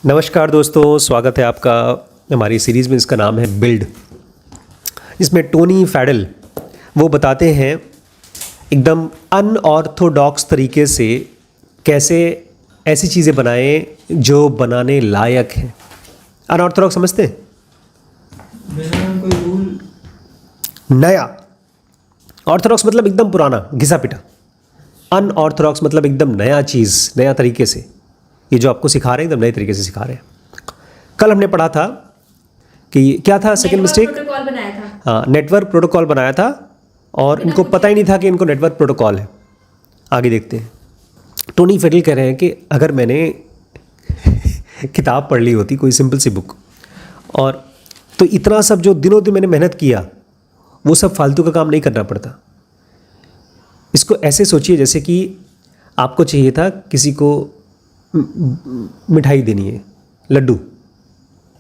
नमस्कार दोस्तों, स्वागत है आपका हमारी सीरीज़ में। इसका नाम है बिल्ड, जिसमें टोनी फैडल वो बताते हैं एकदम अनऑर्थोडॉक्स तरीके से कैसे ऐसी चीज़ें बनाएं जो बनाने लायक हैं। अनऑर्थोडॉक्स समझते हैं? बिना कोई रूल। नया। ऑर्थोडॉक्स मतलब एकदम पुराना घिसा पिटा। अनऑर्थोडॉक्स मतलब एकदम नया चीज़, नया तरीके से। ये जो आपको सिखा रहे हैं एकदम नए तरीके से सिखा रहे हैं। कल हमने पढ़ा था कि क्या था सेकंड मिस्टेक? प्रोटोकॉल बनाया था। हाँ, नेटवर्क प्रोटोकॉल बनाया था और इनको पता ही नहीं था कि इनको नेटवर्क प्रोटोकॉल है। आगे देखते हैं। टोनी फेडल कह रहे हैं कि अगर मैंने किताब पढ़ ली होती, कोई सिंपल सी बुक, और तो इतना सब जो दिनों दिन मैंने मेहनत किया वो सब फालतू का काम नहीं करना पड़ता। इसको ऐसे सोचिए जैसे कि आपको चाहिए था किसी को मिठाई देनी है, लड्डू,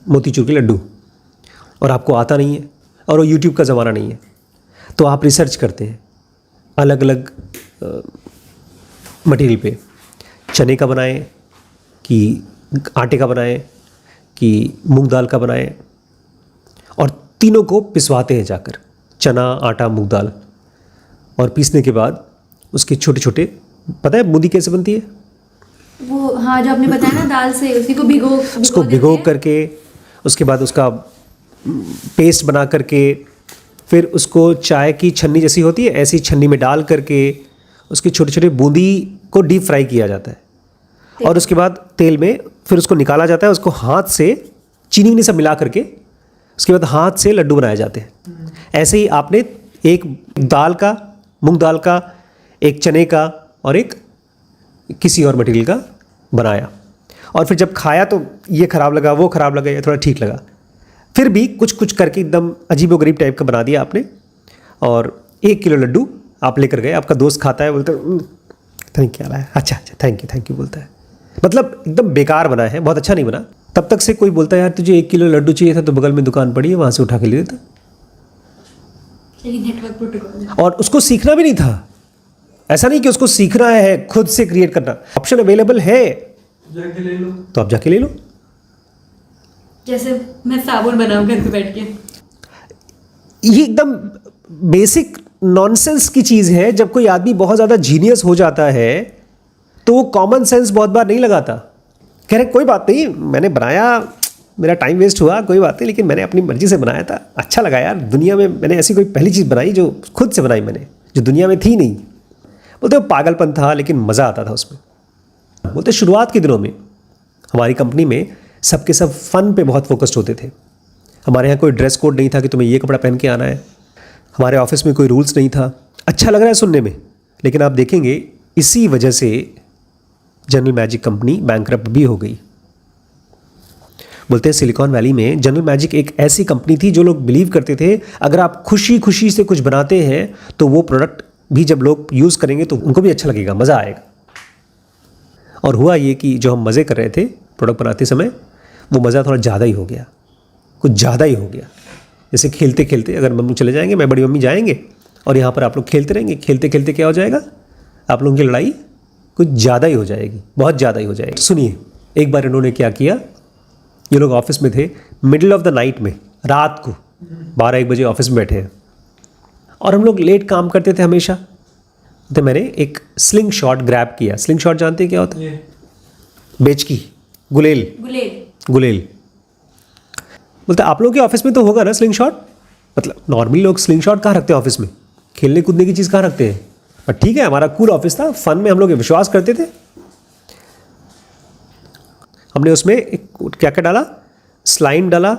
मोतीचूर के लड्डू, और आपको आता नहीं है और वो यूट्यूब का ज़माना नहीं है, तो आप रिसर्च करते हैं अलग अलग मटेरियल पे। चने का बनाएं कि आटे का बनाएं कि मूंग दाल का बनाएं, और तीनों को पिसवाते हैं जाकर, चना, आटा, मूंग दाल, और पीसने के बाद उसके छोटे छोटे, पता है बूंदी कैसे बनती है? वो हाँ, जो आपने बताया ना, दाल से उसी को उसको भिगो करके उसके बाद उसका पेस्ट बना करके फिर उसको चाय की छन्नी जैसी होती है ऐसी छन्नी में डाल करके उसकी छोटे छोटे बूंदी को डीप फ्राई किया जाता है, और उसके बाद तेल में फिर उसको निकाला जाता है। उसको हाथ से चीनी वनी सब मिला करके उसके बाद हाथ से लड्डू बनाए जाते हैं। ऐसे ही आपने एक दाल का, मूंग दाल का, एक चने का और एक किसी और मटेरियल का बनाया, और फिर जब खाया तो ये ख़राब लगा, वो ख़राब लगा, ये थोड़ा ठीक लगा, फिर भी कुछ कुछ करके एकदम अजीबोगरीब टाइप का बना दिया आपने। और 1 किलो लड्डू आप लेकर गए, आपका दोस्त खाता है, बोलता है थैंक क्या लाया, अच्छा अच्छा थैंक यू बोलता है। मतलब एकदम बेकार बना है, बहुत अच्छा नहीं बना। तब तक से कोई बोलता है यार तुझे 1 किलो लड्डू चाहिए था तो बगल में दुकान पड़ी है, वहाँ से उठा के ले देता। Network protocol. और उसको सीखना भी नहीं था। ऐसा नहीं कि उसको सीखना है, खुद से क्रिएट करना। ऑप्शन अवेलेबल है, जाके ले लो। तो आप जाके ले लो। जैसे मैं साबुन बनाऊं घर पे बैठ के। ये एकदम बेसिक नॉनसेंस की चीज़ है। जब कोई आदमी बहुत ज़्यादा जीनियस हो जाता है तो वो कॉमन सेंस बहुत बार नहीं लगाता। कह रहे कोई बात नहीं, मैंने बनाया, मेरा टाइम वेस्ट हुआ, कोई बात नहीं, लेकिन मैंने अपनी मर्जी से बनाया था, अच्छा लगा यार। दुनिया में मैंने ऐसी कोई पहली चीज़ बनाई जो खुद से बनाई मैंने, जो दुनिया में थी नहीं। बोलते वो पागलपन था लेकिन मज़ा आता था उसमें। बोलते शुरुआत के दिनों में हमारी कंपनी में सबके सब फ़न पे बहुत फोकस्ड होते थे। हमारे यहाँ कोई ड्रेस कोड नहीं था कि तुम्हें ये कपड़ा पहन के आना है। हमारे ऑफिस में कोई रूल्स नहीं था। अच्छा लग रहा है सुनने में, लेकिन आप देखेंगे इसी वजह से जनरल मैजिक कंपनी बैंकरप्ट भी हो गई। बोलते हैं सिलिकॉन वैली में जनरल मैजिक एक ऐसी कंपनी थी जो लोग बिलीव करते थे अगर आप खुशी खुशी से कुछ बनाते हैं तो वो प्रोडक्ट भी जब लोग यूज़ करेंगे तो उनको भी अच्छा लगेगा, मज़ा आएगा। और हुआ ये कि जो हम मज़े कर रहे थे प्रोडक्ट बनाते समय, वो मज़ा थोड़ा ज़्यादा ही हो गया, कुछ ज़्यादा ही हो गया। जैसे खेलते खेलते अगर मम्मी चले जाएंगे, मैं बड़ी मम्मी जाएंगे, और यहाँ पर आप लोग खेलते रहेंगे, खेलते खेलते क्या हो जाएगा, आप लोगों की लड़ाई कुछ ज़्यादा ही हो जाएगी, बहुत ज़्यादा ही हो जाएगी। सुनिए, एक बार इन्होंने क्या किया, ये लोग ऑफिस में थे, मिडिल ऑफ द नाइट में, रात को 12-1 बजे ऑफिस में बैठे हैं, और हम लोग लेट काम करते थे हमेशा। तो मैंने एक स्लिंग शॉट ग्रैब किया। स्लिंग शॉट जानते हैं क्या होता है? बेचकी, गुलेल। बोलते आप लोगों के ऑफिस में तो होगा ना स्लिंग शॉट? मतलब नॉर्मली लोग स्लिंग शॉट कहाँ रखते हैं ऑफिस में? खेलने कूदने की चीज़ कहाँ रखते हैं? पर ठीक है, हमारा कूल ऑफिस था, फन में हम लोग विश्वास करते थे। हमने उसमें एक क्या क्या डाला, स्लाइम डाला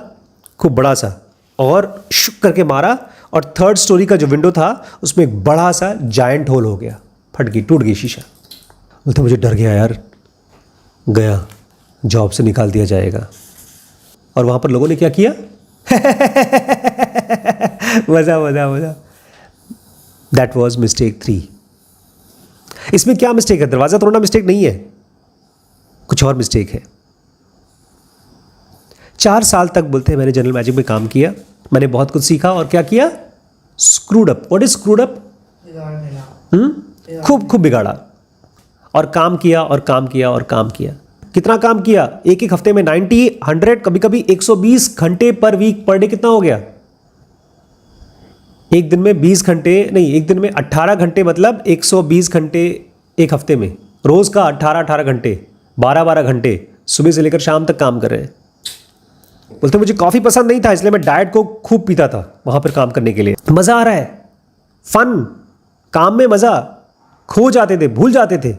खूब बड़ा सा, और शुक करके मारा, और 3rd स्टोरी का जो विंडो था उसमें एक बड़ा सा जायंट होल हो गया, फट गई, टूट गई शीशा। बोलते मुझे डर गया यार, गया, जॉब से निकाल दिया जाएगा। और वहाँ पर लोगों ने क्या किया मज़ा। That was mistake 3। इसमें क्या मिस्टेक है? दरवाज़ा तोड़ना मिस्टेक नहीं है, कुछ और मिस्टेक है। 4 साल तक बोलते हैं मैंने जनरल मैजिक में काम किया, मैंने बहुत कुछ सीखा, और क्या किया, screwed up. What is screwed up? खूब बिगाड़ा, और काम किया और काम किया और काम किया। कितना काम किया, एक एक हफ्ते में 90, 100, कभी कभी 120 घंटे पर वीक, पर डे कितना हो गया? एक दिन में 20 घंटे नहीं, एक दिन में 18 घंटे, मतलब 120 घंटे एक हफ्ते में, रोज का 18 घंटे, 12 घंटे सुबह से लेकर शाम तक काम कर रहे हैं। बोलते मुझे कॉफी पसंद नहीं था इसलिए मैं डाइट को खूब पीता था वहां पर काम करने के लिए। मजा आ रहा है, फन, काम में मजा, खो जाते थे, भूल जाते थे।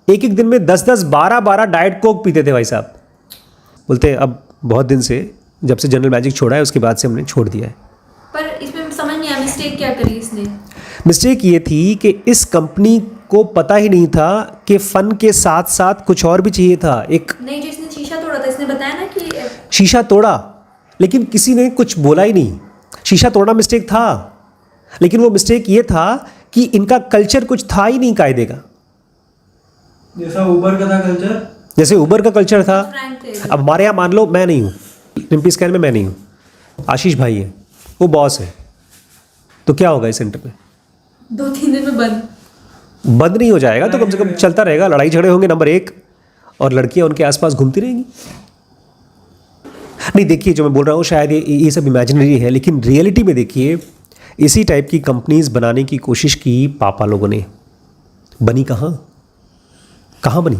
एक एक दिन में 10-10, 12-12 डाइट कोक पीते थे भाई साहब। बोलते अब बहुत दिन से, जब से जनरल मैजिक छोड़ा है उसके बाद से हमने छोड़ दिया है। पर इसमें समझ नहीं आया मिस्टेक क्या करी इसने। मिस्टेक ये थी कि इस कंपनी को पता ही नहीं था कि फन के साथ साथ कुछ और भी चाहिए था। एक नहीं, जो इसने शीशा तोड़ा था, इसने बताया ना कि शीशा तोड़ा, लेकिन किसी ने कुछ बोला ही नहीं। शीशा तोड़ना मिस्टेक था, लेकिन वो मिस्टेक ये था कि इनका कल्चर कुछ था ही नहीं कायदे का। जैसा उबर का था कल्चर, जैसे उबर का कल्चर था। फ्रैंक थे। अब हमारे यहाँ मान लो मैं नहीं हूँ, रिम्पी स्कैन में मैं नहीं हूँ, आशीष भाई है, वो बॉस है, तो क्या होगा इस सेंटर में? 2-3 दिन में बंद नहीं हो जाएगा तो कम से कम चलता रहेगा। लड़ाई झगड़े होंगे नंबर 1, और लड़कियां उनके आसपास घूमती रहेंगी। नहीं देखिए, जो मैं बोल रहा हूँ शायद ये सब इमेजिनरी है, लेकिन रियलिटी में देखिए इसी टाइप की कंपनीज बनाने की कोशिश की पापा लोगों ने। बनी कहाँ बनी?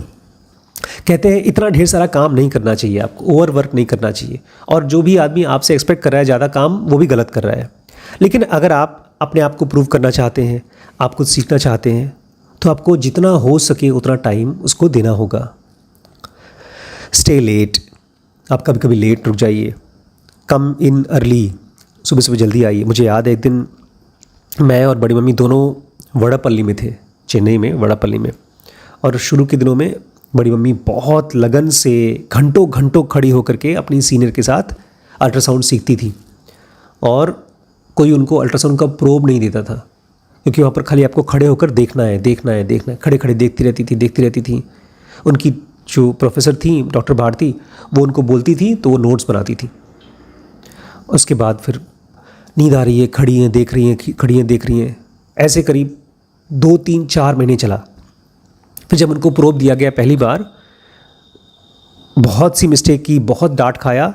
कहते हैं इतना ढेर सारा काम नहीं करना चाहिए आपको, ओवर वर्क नहीं करना चाहिए, और जो भी आदमी आपसे एक्सपेक्ट कर रहा है ज़्यादा काम, वो भी गलत कर रहा है। लेकिन अगर आप अपने आप को प्रूव करना चाहते हैं, आप कुछ सीखना चाहते हैं, तो आपको जितना हो सके उतना टाइम उसको देना होगा। स्टे लेट, आप कभी कभी लेट रुक जाइए, कम इन अर्ली, सुबह सुबह जल्दी आइए। मुझे याद है एक दिन मैं और बड़ी मम्मी दोनों वड़ापल्ली में थे, चेन्नई में वड़ापल्ली में, और शुरू के दिनों में बड़ी मम्मी बहुत लगन से घंटों घंटों खड़ी होकर के अपनी सीनियर के साथ अल्ट्रासाउंड सीखती थी, और कोई उनको अल्ट्रासाउंड का प्रोब नहीं देता था, क्योंकि वहाँ पर खाली आपको खड़े होकर देखना है, खड़े खड़े देखती रहती थी। उनकी जो प्रोफेसर थी डॉक्टर भारती, वो उनको बोलती थी तो वो नोट्स बनाती थी। उसके बाद फिर नींद आ रही है, खड़ी हैं देख रही हैं, ऐसे करीब 2-3-4 महीने चला। फिर जब उनको प्रोब दिया गया पहली बार, बहुत सी मिस्टेक की, बहुत डांट खाया,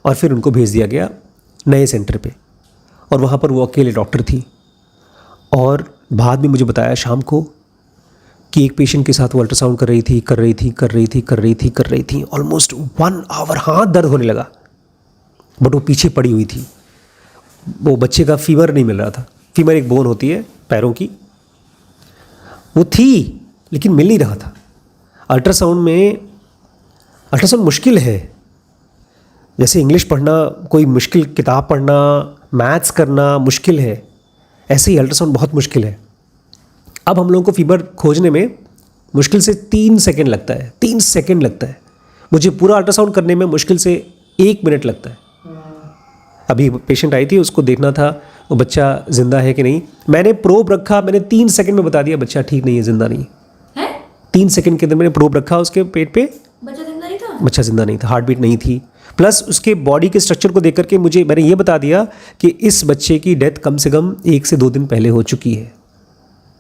और फिर उनको भेज दिया गया नए सेंटर पे, और वहाँ पर वो अकेले डॉक्टर थी। और बाद में मुझे बताया शाम को कि एक पेशेंट के साथ वो अल्ट्रासाउंड कर रही थी ऑलमोस्ट 1 आवर। हाथ दर्द होने लगा, बट वो पीछे पड़ी हुई थी। वो बच्चे का फीवर नहीं मिल रहा था। फीवर एक बोन होती है पैरों की, वो थी लेकिन मिल नहीं रहा था। अल्ट्रासाउंड मुश्किल है, जैसे इंग्लिश पढ़ना कोई मुश्किल किताब पढ़ना, मैथ्स करना मुश्किल है, ऐसे ही अल्ट्रासाउंड बहुत मुश्किल है। अब हम लोगों को फीवर खोजने में मुश्किल से 3 सेकंड लगता है, 3 सेकंड लगता है। मुझे पूरा अल्ट्रासाउंड करने में मुश्किल से 1 मिनट लगता है। अभी पेशेंट आई थी, उसको देखना था वो बच्चा जिंदा है कि नहीं। मैंने प्रोब रखा, मैंने 3 सेकंड में बता दिया बच्चा ठीक नहीं है, जिंदा नहीं है। 3 सेकंड के अंदर मैंने प्रोब रखा उसके पेट पे, बच्चा जिंदा नहीं था। बच्चा जिंदा नहीं था, हार्ट बीट नहीं थी। प्लस उसके बॉडी के स्ट्रक्चर को देख करके मैंने ये बता दिया कि इस बच्चे की डेथ कम से कम 1 से 2 दिन पहले हो चुकी है।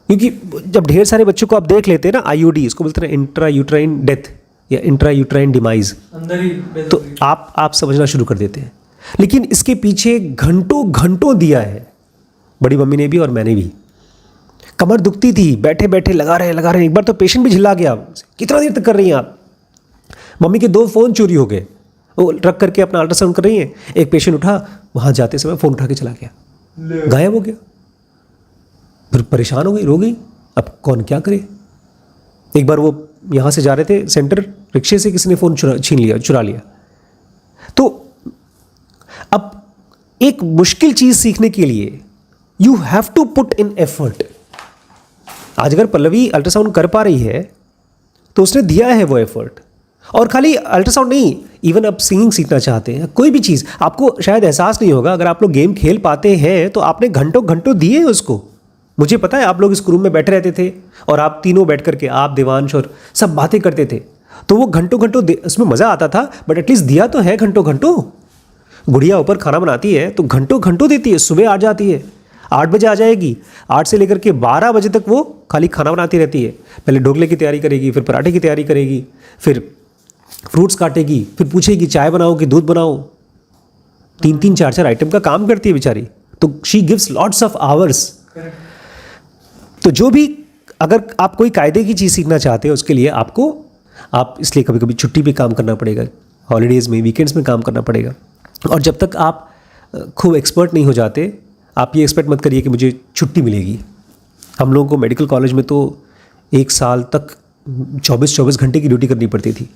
क्योंकि जब ढेर सारे बच्चों को आप देख लेते हैं ना, IUD इसको बोलते हैं, इंट्रा यूट्राइन डेथ या इंट्रा यूट्राइन डिमाइज, अंदर ही तो आप समझना शुरू कर देते हैं। लेकिन इसके पीछे घंटों दिया है बड़ी मम्मी ने भी और मैंने भी। कमर दुखती थी, बैठे बैठे लगा रहे। एक बार तो पेशेंट भी झिल्ला गया, कितना देर तक कर रही हैं आप। मम्मी के 2 फ़ोन चोरी हो गए, वो रख करके अपना अल्ट्रासाउंड कर रही हैं। एक पेशेंट उठा, वहाँ जाते समय फ़ोन उठा के चला गया, गायब हो गया। फिर परेशान हो गई, रो गई, अब कौन क्या करे। एक बार वो यहाँ से जा रहे थे सेंटर, रिक्शे से किसी ने फ़ोन चुरा लिया। तो अब एक मुश्किल चीज़ सीखने के लिए you have to put in effort. आज अगर पल्लवी अल्ट्रासाउंड कर पा रही है तो उसने दिया है वो एफर्ट। और खाली अल्ट्रासाउंड नहीं, इवन आप सिंगिंग सीखना चाहते हैं, कोई भी चीज़, आपको शायद एहसास नहीं होगा, अगर आप लोग गेम खेल पाते हैं तो आपने घंटों दिए उसको। मुझे पता है आप लोग इस रूम में बैठे रहते थे और आप तीनों बैठ करके, आप देवांश और सब बातें करते थे, तो वो घंटों उसमें मज़ा आता था। बट एटलीस्ट दिया तो है घंटों। गुड़िया ऊपर खाना बनाती है तो घंटों देती है, सुबह आ जाती है। 8 बजे आ जाएगी, 8 से लेकर के 12 बजे तक वो खाली खाना बनाती रहती है। पहले ढोकले की तैयारी करेगी, फिर पराठे की तैयारी करेगी, फिर फ्रूट्स काटेगी, फिर पूछेगी चाय बनाओ कि दूध बनाओ। 3-3, 4-4 आइटम का काम करती है बेचारी। तो she gives lots of hours. तो जो भी, अगर आप कोई कायदे की चीज़ सीखना चाहते हो उसके लिए आप इसलिए कभी कभी छुट्टी पे काम करना पड़ेगा, हॉलीडेज़ में, वीकेंड्स में काम करना पड़ेगा। और जब तक आप खूब एक्सपर्ट नहीं हो जाते, आप ये एक्सपेक्ट मत करिए कि मुझे छुट्टी मिलेगी। हम लोगों को मेडिकल कॉलेज में तो 1 साल तक 24-24 घंटे की ड्यूटी करनी पड़ती थी।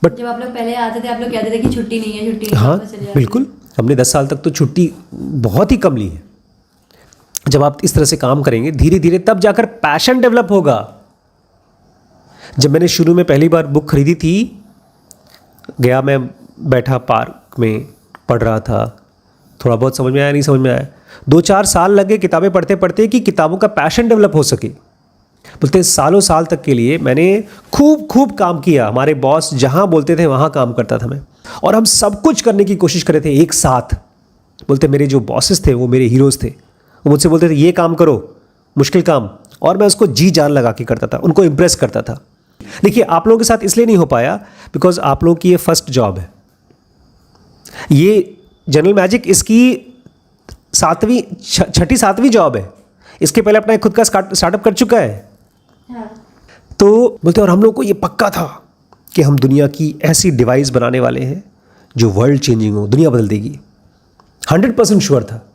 बट जब आप लोग पहले आते थे, आप लोग कहते थे कि छुट्टी नहीं है, छुट्टी नहीं है, हाँ, वापस चले जाते थे। बिल्कुल, हमने 10 साल तक तो छुट्टी बहुत ही कम ली है। जब आप इस तरह से काम करेंगे धीरे धीरे, तब जाकर पैशन डेवलप होगा। जब मैंने शुरू में पहली बार बुक खरीदी थी, गया, मैं बैठा पार्क में पढ़ रहा था, थोड़ा बहुत समझ में आया, नहीं समझ में आया, 2-4 साल लगे किताबें पढ़ते पढ़ते कि किताबों का पैशन डेवलप हो सके। बोलते हैं सालों साल तक के लिए मैंने खूब काम किया। हमारे बॉस जहाँ बोलते थे वहाँ काम करता था मैं, और हम सब कुछ करने की कोशिश कर रहे थे एक साथ। बोलते मेरे जो बॉसेस थे वो मेरे हीरोज़ थे। वो मुझसे बोलते थे ये काम करो, मुश्किल काम, और मैं उसको जी जान लगा के करता था, उनको इम्प्रेस करता था। देखिए, आप लोगों के साथ इसलिए नहीं हो पाया बिकॉज आप लोगों की ये फर्स्ट जॉब है। ये जनरल मैजिक इसकी 6वीं-7वीं जॉब है। इसके पहले अपना एक खुद का स्टार्टअप कर चुका है। हाँ। तो बोलते, और हम लोग को ये पक्का था कि हम दुनिया की ऐसी डिवाइस बनाने वाले हैं जो वर्ल्ड चेंजिंग हो, दुनिया बदल देगी। 100% श्योर था,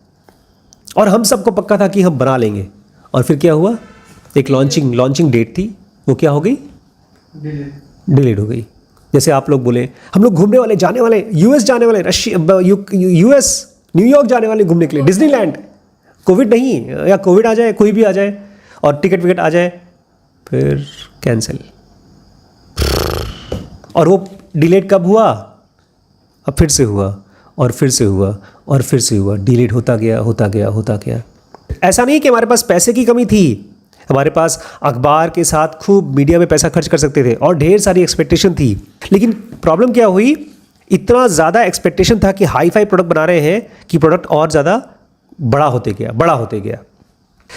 और हम सबको पक्का था कि हम बना लेंगे। और फिर क्या हुआ, एक लॉन्चिंग डेट थी, वो क्या हो गई, डिलेड हो गई। जैसे आप लोग बोले हम लोग घूमने वाले, जाने वाले, यूएस जाने वाले, यूएस न्यूयॉर्क जाने वाले घूमने के लिए, डिज्नीलैंड। कोविड नहीं, या कोविड आ जाए, कोई भी आ जाए और टिकट विकट आ जाए, फिर कैंसिल। और वो डिलेड कब हुआ, अब फिर से हुआ, और फिर से हुआ, और फिर से हुआ, डिलीट होता गया। ऐसा नहीं कि हमारे पास पैसे की कमी थी, हमारे पास अखबार के साथ खूब मीडिया में पैसा खर्च कर सकते थे, और ढेर सारी एक्सपेक्टेशन थी। लेकिन प्रॉब्लम क्या हुई, इतना ज़्यादा एक्सपेक्टेशन था कि हाई फाई प्रोडक्ट बना रहे हैं कि प्रोडक्ट और ज़्यादा बड़ा होते गया।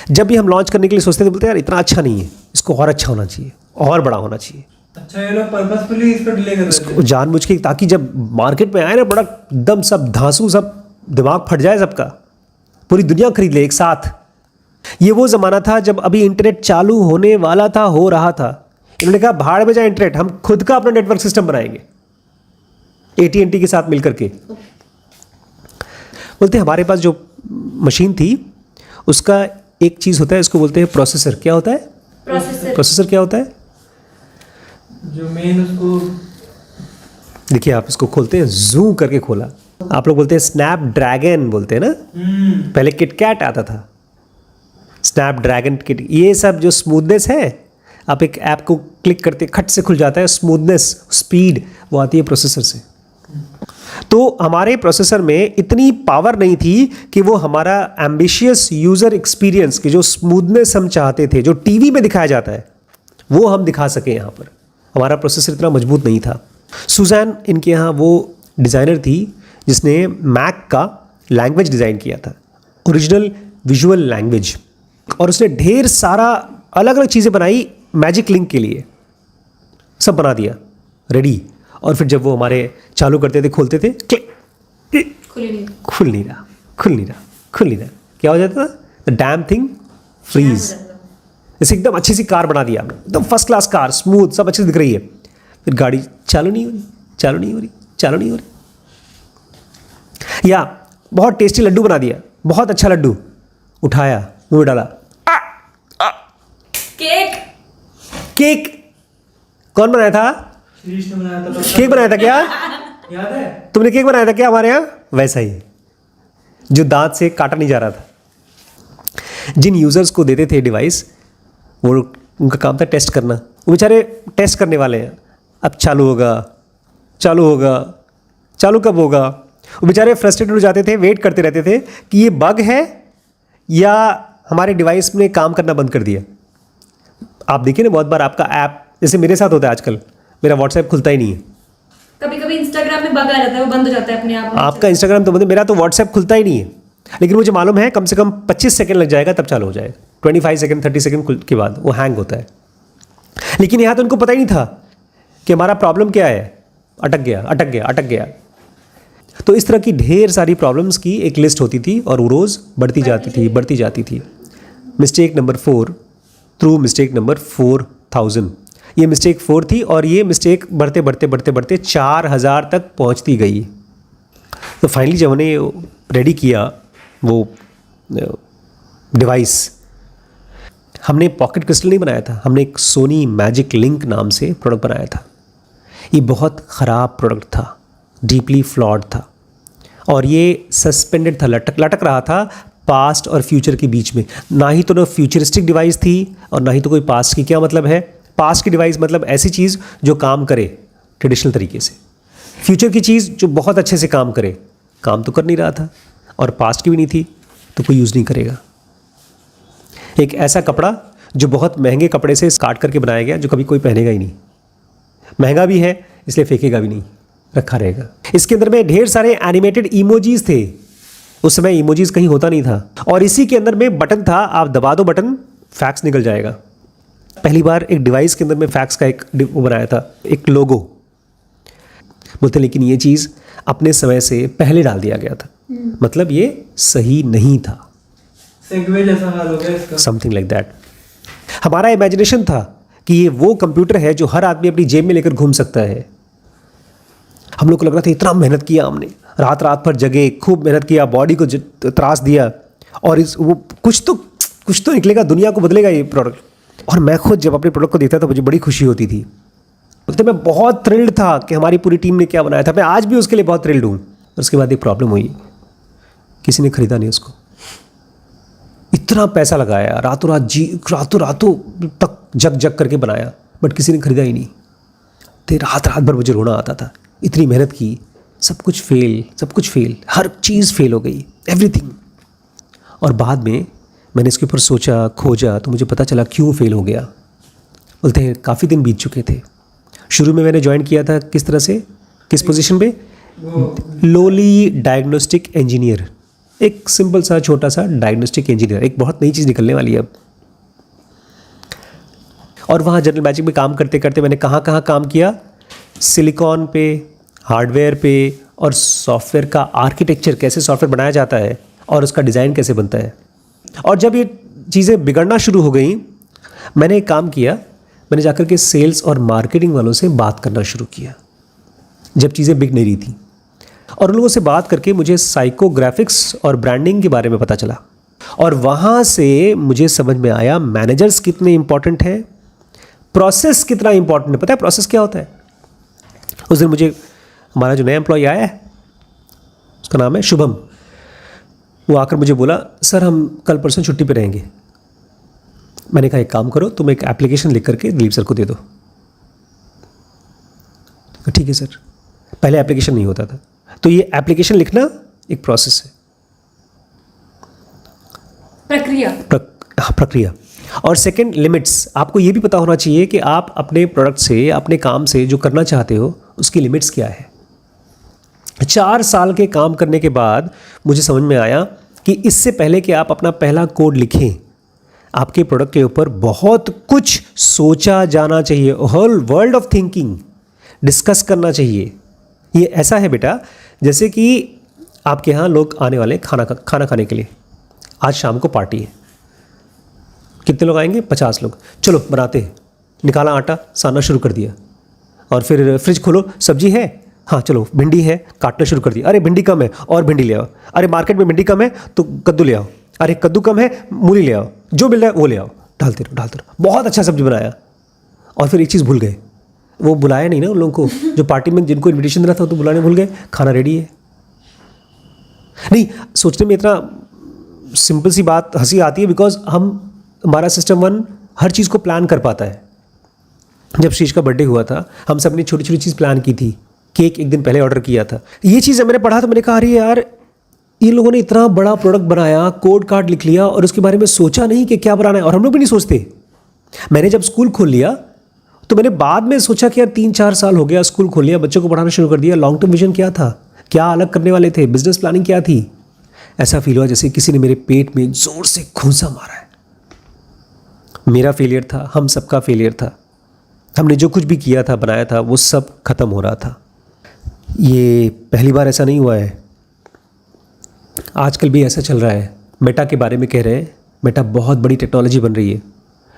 जब भी हम लॉन्च करने के लिए सोचते थे, बोलते यार इतना अच्छा नहीं है, इसको और अच्छा होना चाहिए, और बड़ा होना चाहिए। अच्छा, ये लोग पर्पसफुली इसको डिले कर रहे थे, जानबूझ के, ताकि जब मार्केट में आए ना प्रोडक्ट एकदम सब धांसू, सब दिमाग फट जाए सबका, पूरी दुनिया खरीद ले एक साथ। ये वो ज़माना था जब अभी इंटरनेट चालू होने वाला था, हो रहा था। इन्होंने कहा भाड़ में जाए इंटरनेट, हम खुद का अपना नेटवर्क सिस्टम बनाएंगे AT&T के साथ मिलकर के। बोलते हमारे पास जो मशीन थी उसका एक चीज़ होता है, इसको बोलते हैं प्रोसेसर। क्या होता है प्रोसेसर? क्या होता है, जो मेन उसको, देखिए आप इसको खोलते हैं, जूम करके खोला, आप लोग बोलते हैं स्नैपड्रैगन बोलते हैं ना, पहले किटकैट आता था, स्नैपड्रैगन किट। ये सब जो स्मूथनेस है, आप एक ऐप को क्लिक करते खट से खुल जाता है, स्मूथनेस, स्पीड, वो आती है प्रोसेसर से। तो हमारे प्रोसेसर में इतनी पावर नहीं थी कि वो हमारा एम्बिशियस यूज़र एक्सपीरियंस की जो स्मूथनेस हम चाहते थे, जो टीवी में दिखाया जाता है, वो हम दिखा सके यहाँ पर। हमारा प्रोसेसर इतना मजबूत नहीं था। सुजैन इनके यहाँ वो डिज़ाइनर थी जिसने मैक का लैंग्वेज डिज़ाइन किया था, ओरिजिनल विजुअल लैंग्वेज, और उसने ढेर सारा अलग अलग चीज़ें बनाई मैजिक लिंक के लिए, सब बना दिया रेडी। और फिर जब वो हमारे चालू करते थे, खोलते थे, क्लिक, खुल नहीं रहा। क्या हो जाता था, द डैम थिंग फ्रीज। जैसे एकदम अच्छी सी कार बना दिया हमने, एकदम फर्स्ट क्लास कार, स्मूथ, सब अच्छे से दिख रही है, फिर गाड़ी चालू नहीं हो रही। या बहुत टेस्टी लड्डू बना दिया, बहुत अच्छा लड्डू, उठाया, मुंह में डाला, केक। कौन बनाया था? शीश ने बनाया था। केक बनाया था क्या? याद है? तुमने केक बनाया था क्या हमारे यहाँ? वैसा ही, जो दांत से काटा नहीं जा रहा था। जिन यूज़र्स को देते थे डिवाइस, वो उनका काम था टेस्ट करना। वो बेचारे टेस्ट करने वाले हैं, अब चालू होगा, चालू कब होगा। वो बेचारे फ्रस्ट्रेटेड हो जाते थे, वेट करते रहते थे कि ये बग है या हमारे डिवाइस ने काम करना बंद कर दिया। आप देखिए ना, बहुत बार आपका ऐप, जैसे मेरे साथ होता है आजकल, मेरा व्हाट्सएप खुलता ही नहीं है। कभी कभी इंस्टाग्राम में बग आ जाता है, वो बंद हो जाता है अपने आप। आपका इंस्टाग्राम तो बंद है, मेरा तो व्हाट्सएप खुलता ही नहीं है। लेकिन मुझे मालूम है कम से कम 25 सेकंड लग जाएगा तब चालू हो जाएगा, 25 सेकंड 30 सेकंड के बाद वो हैंग होता है। लेकिन यहाँ तो उनको पता ही नहीं था कि हमारा प्रॉब्लम क्या है, अटक गया अटक गया अटक गया। तो इस तरह की ढेर सारी प्रॉब्लम्स की एक लिस्ट होती थी और वो रोज़ बढ़ती जाती थी। Mistake number 4 through mistake number 4000, ये मिस्टेक 4 थी और ये मिस्टेक बढ़ते 4000 तक पहुंचती गई। तो फाइनली जब हमने रेडी किया वो डिवाइस, हमने पॉकेट क्रिस्टल नहीं बनाया था, हमने एक सोनी मैजिक लिंक नाम से प्रोडक्ट बनाया था। ये बहुत ख़राब प्रोडक्ट था, डीपली फ्लॉड था और ये सस्पेंडेड था, लटक रहा था पास्ट और फ्यूचर के बीच में। ना ही तो ना फ्यूचरिस्टिक डिवाइस थी और ना ही तो कोई पास्ट की। क्या मतलब है पास्ट की डिवाइस? मतलब ऐसी चीज़ जो काम करे ट्रेडिशनल तरीके से। फ्यूचर की चीज़ जो बहुत अच्छे से काम करे, काम तो कर नहीं रहा था और पास्ट की भी नहीं थी तो कोई यूज़ नहीं करेगा। एक ऐसा कपड़ा जो बहुत महंगे कपड़े से काट करके बनाया गया जो कभी कोई पहनेगा ही नहीं, महंगा भी है इसलिए फेंकेगा भी नहीं, रखा रहेगा। इसके अंदर में ढेर सारे एनिमेटेड इमोजीज थे, उस समय इमोजीज कहीं होता नहीं था। और इसी के अंदर में बटन था, आप दबा दो बटन, फैक्स निकल जाएगा। पहली बार एक डिवाइस के अंदर में फैक्स का एक वो बनाया था, एक लोगो बोलते, लेकिन ये चीज़ अपने समय से पहले डाल दिया गया था, मतलब ये सही नहीं था। सेगवे जैसा हाल हो गया इसका, समथिंग लाइक दैट। हमारा इमेजिनेशन था कि ये वो कंप्यूटर है जो हर आदमी अपनी जेब में लेकर घूम सकता है। हम लोग को लग रहा था इतना मेहनत किया हमने, रात रात भर जगे, खूब मेहनत किया, बॉडी को त्रास दिया और वो कुछ तो निकलेगा, दुनिया को बदलेगा ये प्रोडक्ट। और मैं खुद जब अपने प्रोडक्ट को देखता था मुझे बड़ी खुशी होती थी। तो मैं बहुत थ्रिल्ड था कि हमारी पूरी टीम ने क्या बनाया था, मैं आज भी उसके लिए बहुत थ्रिल्ड हूँ। उसके बाद एक प्रॉब्लम हुई, किसी ने खरीदा नहीं उसको। इतना पैसा लगाया, रातों रातों तक जग करके बनाया, बट किसी ने खरीदा ही नहीं। तो रात भर मुझे रोना आता था, इतनी मेहनत की, सब कुछ फेल, हर चीज़ फेल हो गई, एवरीथिंग। और बाद में मैंने इसके ऊपर सोचा, खोजा, तो मुझे पता चला क्यों फेल हो गया। बोलते हैं काफ़ी दिन बीत चुके थे। शुरू में मैंने ज्वाइन किया था किस तरह से, किस पोजीशन पे, लोली डायग्नोस्टिक इंजीनियर, एक सिंपल सा छोटा सा डायग्नोस्टिक इंजीनियर। एक बहुत नई चीज़ निकलने वाली है अब। और वहाँ जनरल मैजिक में काम करते करते मैंने कहाँ काम किया, सिलिकॉन पे, हार्डवेयर पे, और सॉफ्टवेयर का आर्किटेक्चर, कैसे सॉफ्टवेयर बनाया जाता है और उसका डिज़ाइन कैसे बनता है। और जब ये चीज़ें बिगड़ना शुरू हो गई, मैंने एक काम किया, मैंने जाकर के सेल्स और मार्केटिंग वालों से बात करना शुरू किया जब चीज़ें बिक नहीं रही थी। और उन लोगों से बात करके मुझे साइकोग्राफिक्स और ब्रांडिंग के बारे में पता चला। और वहाँ से मुझे समझ में आया मैनेजर्स कितने इंपॉर्टेंट हैं, प्रोसेस कितना इंपॉर्टेंट है। पता है प्रोसेस क्या होता है? उस दिन मुझे हमारा जो नया एम्प्लॉय आया है, उसका नाम है शुभम, वो आकर मुझे बोला, सर हम कल परसों छुट्टी पे रहेंगे। मैंने कहा एक काम करो, तुम एक एप्लीकेशन लिख करके दिलीप सर को दे दो। ठीक है सर। पहले एप्लीकेशन नहीं होता था, तो ये एप्लीकेशन लिखना एक प्रोसेस है, प्रक्रिया। और सेकंड लिमिट्स। आपको ये भी पता होना चाहिए कि आप अपने प्रोडक्ट से, अपने काम से जो करना चाहते हो उसकी लिमिट्स क्या है। 4 साल के काम करने के बाद मुझे समझ में आया कि इससे पहले कि आप अपना पहला कोड लिखें, आपके प्रोडक्ट के ऊपर बहुत कुछ सोचा जाना चाहिए। Whole world of thinking discuss करना चाहिए। ये ऐसा है बेटा जैसे कि आपके यहाँ लोग आने वाले खाना खाने के लिए, आज शाम को पार्टी है, कितने लोग आएंगे? 50 लोग। चलो बनाते हैं। निकाला आटा, सानना शुरू कर दिया, और फिर फ्रिज खोलो, सब्जी है, हाँ चलो भिंडी है, काटना शुरू कर दिया। अरे भिंडी कम है, और भिंडी ले आओ। अरे मार्केट में भिंडी कम है तो कद्दू ले आओ। अरे कद्दू कम है, मूली ले आओ, जो मिल रहा है वो ले आओ। डालते रहो। बहुत अच्छा सब्जी बनाया। और फिर एक चीज़ भूल गए, वो बुलाया नहीं ना उन लोगों को, जो पार्टी में जिनको इन्विटेशन देना था तो बुलाने भूल गए। खाना रेडी है। नहीं, सोचने में इतना सिंपल सी बात हंसी आती है, बिकॉज हमारा सिस्टम 1 हर चीज़ को प्लान कर पाता है। जब शीश का बर्थडे हुआ था, हम सब ने छोटी छोटी चीज़ प्लान की थी। केक एक दिन पहले ऑर्डर किया था। ये चीज़ मैंने पढ़ा तो मैंने कहा, अरे यार इन लोगों ने इतना बड़ा प्रोडक्ट बनाया, कोड कार्ड लिख लिया, और उसके बारे में सोचा नहीं कि क्या बनाना है। और हम लोग भी नहीं सोचते। मैंने जब स्कूल खोल लिया तो मैंने बाद में सोचा कि यार 3-4 साल हो गया, स्कूल खोल लिया, बच्चों को पढ़ाना शुरू कर दिया, लॉन्ग टर्म विजन क्या था, क्या अलग करने वाले थे, बिजनेस प्लानिंग क्या थी। ऐसा फील हुआ जैसे किसी ने मेरे पेट में ज़ोर से घूंसा मारा है। मेरा फेलियर था, हम सबका फेलियर था। हमने जो कुछ भी किया था, बनाया था, वो सब ख़त्म हो रहा था। ये पहली बार ऐसा नहीं हुआ है, आजकल भी ऐसा चल रहा है। मेटा के बारे में कह रहे हैं, मेटा बहुत बड़ी टेक्नोलॉजी बन रही है,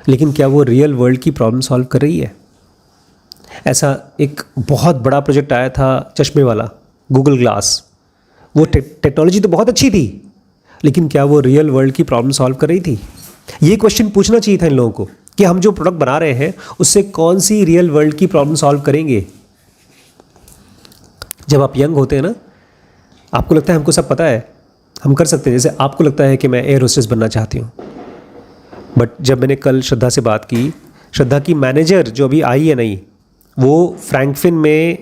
लेकिन क्या वो रियल वर्ल्ड की प्रॉब्लम सॉल्व कर रही है? ऐसा एक बहुत बड़ा प्रोजेक्ट आया था चश्मे वाला, गूगल ग्लास। वो टेक्नोलॉजी तो बहुत अच्छी थी, लेकिन क्या वो रियल वर्ल्ड की प्रॉब्लम सॉल्व कर रही थी? ये क्वेश्चन पूछना चाहिए था इन लोगों को कि हम जो प्रोडक्ट बना रहे हैं उससे कौन सी रियल वर्ल्ड की प्रॉब्लम सॉल्व करेंगे। जब आप यंग होते हैं ना, आपको लगता है हमको सब पता है, हम कर सकते हैं। जैसे आपको लगता है कि मैं एयर होस्टेस बनना चाहती हूँ, बट जब मैंने कल श्रद्धा से बात की, श्रद्धा की मैनेजर जो अभी आई है नई, वो फ्रैंकफिन में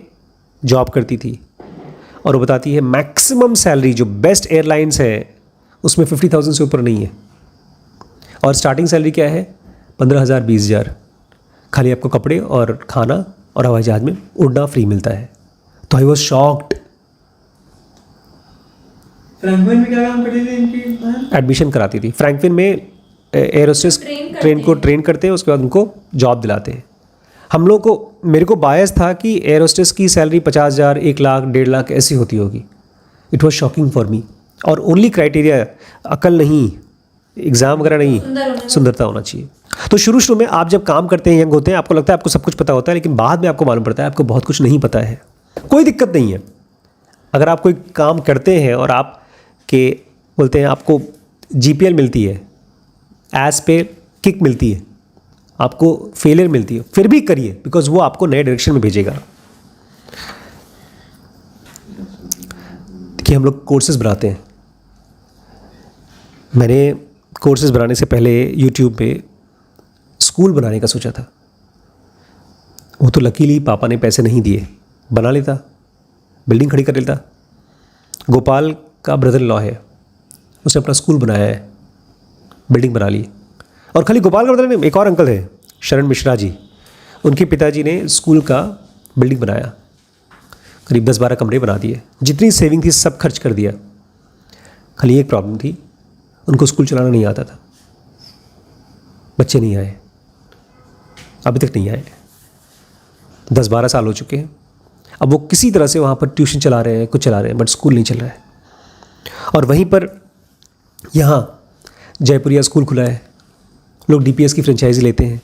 जॉब करती थी और वो बताती है मैक्सिमम सैलरी जो बेस्ट एयरलाइंस है उसमें 50,000 से ऊपर नहीं है। और स्टार्टिंग सैलरी क्या है? 15,000 20,000। खाली आपको कपड़े और खाना और हवाई जहाज़ में उड़ना फ्री मिलता है। तो आई वॉज शॉक्ड। फ्रैंकफर्ट में क्या काम करती थी इनकी बहन? एडमिशन कराती थी फ्रैंकफिन में, एयर होस्टेस ट्रेन को ट्रेन करते हैं, उसके बाद उनको जॉब दिलाते हैं। हम लोग को, मेरे को बायस था कि एयर होस्टेस की सैलरी 50,000, 1 लाख, 1.5 लाख ऐसी होती होगी। It was shocking for me. और ओनली क्राइटेरिया अकल नहीं, एग्ज़ाम वगैरह नहीं, सुंदरता होना चाहिए। तो शुरू में आप जब काम करते हैं, यंग होते हैं, आपको लगता है आपको सब कुछ पता होता है, लेकिन बाद में आपको मालूम पड़ता है आपको बहुत कुछ नहीं पता है। कोई दिक्कत नहीं है, अगर आप कोई काम करते हैं और आप के बोलते हैं आपको GPL मिलती है, एज पे किक मिलती है, आपको फेलियर मिलती है, फिर भी करिए, बिकॉज वो आपको नए डायरेक्शन में भेजेगा। देखिए, हम लोग कोर्सेज बनाते हैं। मैंने कोर्सेज बनाने से पहले यूट्यूब पे स्कूल बनाने का सोचा था। वो तो लकीली पापा ने पैसे नहीं दिए, बना लेता, बिल्डिंग खड़ी कर लेता। गोपाल का ब्रदर लॉ है, उसने अपना स्कूल बनाया है, बिल्डिंग बना ली। और खाली गोपाल का ब्रदर नहीं, एक और अंकल है शरण मिश्रा जी, उनके पिताजी ने स्कूल का बिल्डिंग बनाया, करीब 10-12 कमरे बना दिए। जितनी सेविंग थी सब खर्च कर दिया। खाली एक प्रॉब्लम थी, उनको स्कूल चलाना नहीं आता था, बच्चे नहीं आए, अभी तक नहीं आए। 10-12 साल हो चुके हैं। अब वो किसी तरह से वहाँ पर ट्यूशन चला रहे हैं, कुछ चला रहे हैं, बट स्कूल नहीं चल रहा है। और वहीं पर यहाँ जयपुरिया स्कूल खुला है, लोग DPS की फ्रेंचाइजी लेते हैं।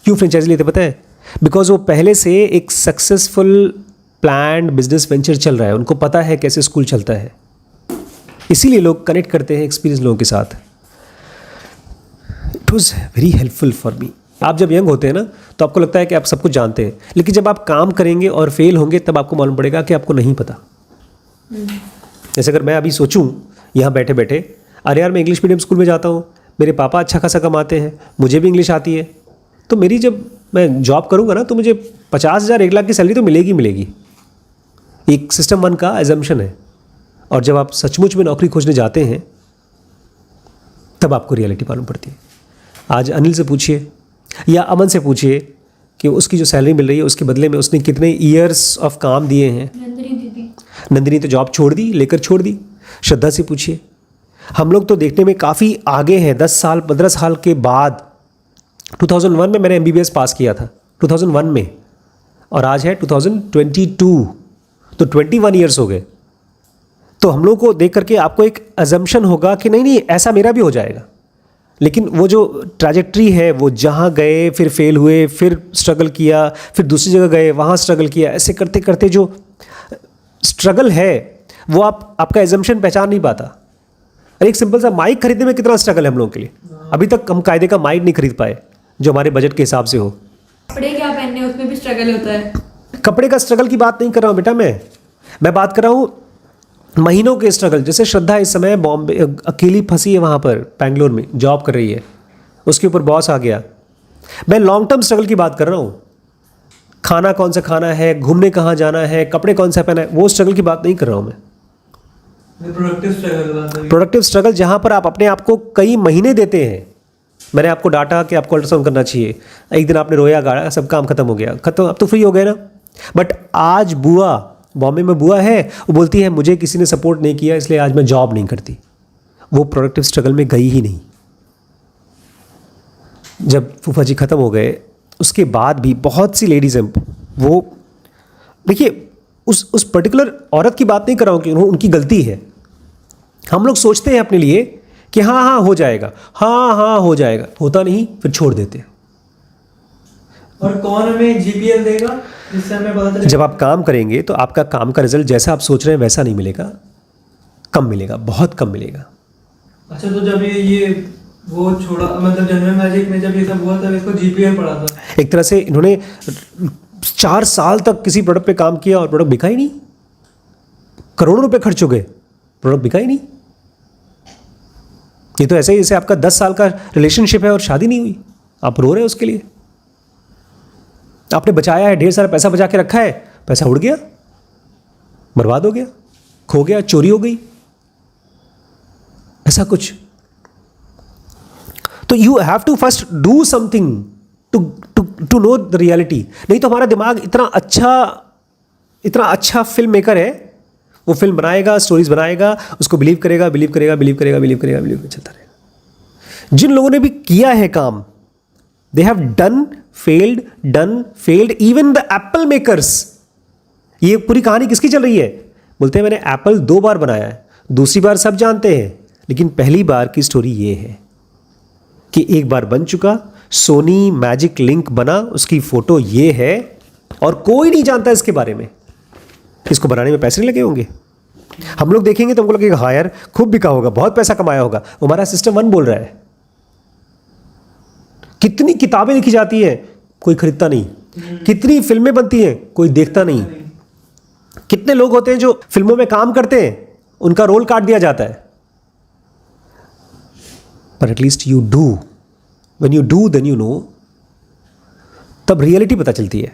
क्यों फ्रेंचाइजी लेते पता है? बिकॉज वो पहले से एक सक्सेसफुल प्लान्ड बिजनेस वेंचर चल रहा है, उनको पता है कैसे स्कूल चलता है, इसीलिए लोग कनेक्ट करते हैं एक्सपीरियंस लोगों के साथ। It was very helpful for me. आप जब यंग होते हैं ना, तो आपको लगता है कि आप सब कुछ जानते हैं, लेकिन जब आप काम करेंगे और फेल होंगे तब आपको मालूम पड़ेगा कि आपको नहीं पता। जैसे अगर मैं अभी सोचूं यहाँ बैठे बैठे, अरे यार मैं इंग्लिश मीडियम स्कूल में जाता हूँ, मेरे पापा अच्छा खासा कमाते हैं, मुझे भी इंग्लिश आती है, तो मेरी जब मैं जॉब करूँगा ना तो मुझे 50,000 1 लाख की सैलरी तो मिलेगी मिलेगी। एक सिस्टम 1 का एजम्पशन है। और जब आप सचमुच में नौकरी खोजने जाते हैं तब आपको रियलिटी मालूम पड़ती है। आज अनिल से पूछिए या अमन से पूछिए कि उसकी जो सैलरी मिल रही है उसके बदले में उसने कितने ईयर्स ऑफ काम दिए हैं। नंदिनी तो जॉब छोड़ दी, लेकर छोड़ दी। श्रद्धा से पूछिए। हम लोग तो देखने में काफ़ी आगे हैं। 10 साल 15 साल के बाद 2001 में मैंने MBBS पास किया था, 2001 में, और आज है 2022, तो 21 ईयर्स हो गए। तो हम लोग को देख करके आपको एक अजम्पशन होगा कि नहीं नहीं ऐसा मेरा भी हो जाएगा, लेकिन वो जो ट्रैजेक्टरी है, वो जहाँ गए फिर फेल हुए, फिर स्ट्रगल किया, फिर दूसरी जगह गए वहाँ स्ट्रगल किया, ऐसे करते करते जो स्ट्रगल है वो आपका एजम्पशन पहचान नहीं पाता। अरे एक सिंपल सा माइक खरीदने में कितना स्ट्रगल है हम लोगों के लिए। अभी तक हम कायदे का माइक नहीं खरीद पाए जो हमारे बजट के हिसाब से हो। कपड़े क्या पहनने हैं उसमें भी स्ट्रगल होता है। कपड़े का स्ट्रगल की बात नहीं कर रहा हूँ बेटा, मैं बात कर रहा हूँ महीनों के स्ट्रगल। जैसे श्रद्धा इस समय बॉम्बे अकेली फंसी है, वहाँ पर बेंगलोर में जॉब कर रही है, उसके ऊपर बॉस आ गया। मैं लॉन्ग टर्म स्ट्रगल की बात कर रहा हूँ। खाना कौन सा खाना है, घूमने कहाँ जाना है, कपड़े कौन सा पहना है, वो स्ट्रगल की बात नहीं कर रहा हूँ मैं। प्रोडक्टिव स्ट्रगल जहाँ पर आप अपने आप को कई महीने देते हैं। मैंने आपको डाटा कि आपको अल्ट्रासाउंड करना चाहिए, एक दिन आपने रोया गाड़ा, सब काम खत्म हो गया, खत्म, अब तो फ्री हो गए ना। बट आज बुआ, बॉम्बे में बुआ है, वो बोलती है मुझे किसी ने सपोर्ट नहीं किया इसलिए आज मैं जॉब नहीं करती। वो प्रोडक्टिव स्ट्रगल में गई ही नहीं। जब फूफा जी ख़त्म हो गए उसके बाद भी बहुत सी लेडीज़ हैं, वो देखिए उस पर्टिकुलर औरत की बात नहीं कर रहा हूँ कि उनकी गलती है। हम लोग सोचते हैं अपने लिए कि हाँ हाँ हो जाएगा, हाँ हाँ हो जाएगा, होता नहीं, फिर छोड़ देते हैं। और कौन हमें जीपीएल देगा जिससे हमें पता चले? जब आप काम करेंगे तो आपका काम का रिजल्ट जैसा आप सोच रहे हैं वैसा नहीं मिलेगा, कम मिलेगा, बहुत कम मिलेगा। अच्छा, तो जब ये वो छोड़ा, मतलब जनरल मैजिक में जब ये सब हुआ तब इसको जीपीएल पड़ा था। एक तरह से इन्होंने 4 साल तक किसी प्रोडक्ट पे काम किया और प्रोडक्ट बिका ही नहीं, करोड़ों रुपए खर्च हो गए, प्रोडक्ट बिका ही नहीं। ये तो ऐसे ही जैसे आपका 10 साल का रिलेशनशिप है और शादी नहीं हुई, आप रो रहे हैं उसके लिए। आपने बचाया है, ढेर सारा पैसा बचा के रखा है, पैसा उड़ गया, बर्बाद हो गया, खो गया, चोरी हो गई, ऐसा कुछ। तो you have to first do something to know the reality. नहीं तो हमारा दिमाग इतना अच्छा फिल्म मेकर है, वो फिल्म बनाएगा, स्टोरीज बनाएगा, उसको बिलीव करेगा, चलता रहेगा। जिन लोगों ने भी किया है काम, they have done failed, even the Apple makers. ये पूरी कहानी किसकी चल रही है? बोलते हैं मैंने एप्पल 2 बार बनाया है, दूसरी बार सब जानते हैं, लेकिन पहली बार की स्टोरी ये है कि एक बार बन चुका, सोनी मैजिक लिंक बना, उसकी फोटो ये है और कोई नहीं जानता इसके बारे में। इसको बनाने में पैसे नहीं लगे होंगे। हम लोग देखेंगे तो हमको लगेगा हाँ यार खूब बिका होगा, बहुत पैसा कमाया होगा। हमारा सिस्टम 1 बोल रहा है। कितनी किताबें लिखी जाती हैं, कोई खरीदता नहीं। कितनी फिल्में बनती हैं, कोई देखता नहीं। कितने लोग होते हैं जो फिल्मों में काम करते हैं, उनका रोल काट दिया जाता है। पर at least you do, when you do then you know, तब रियलिटी पता चलती है।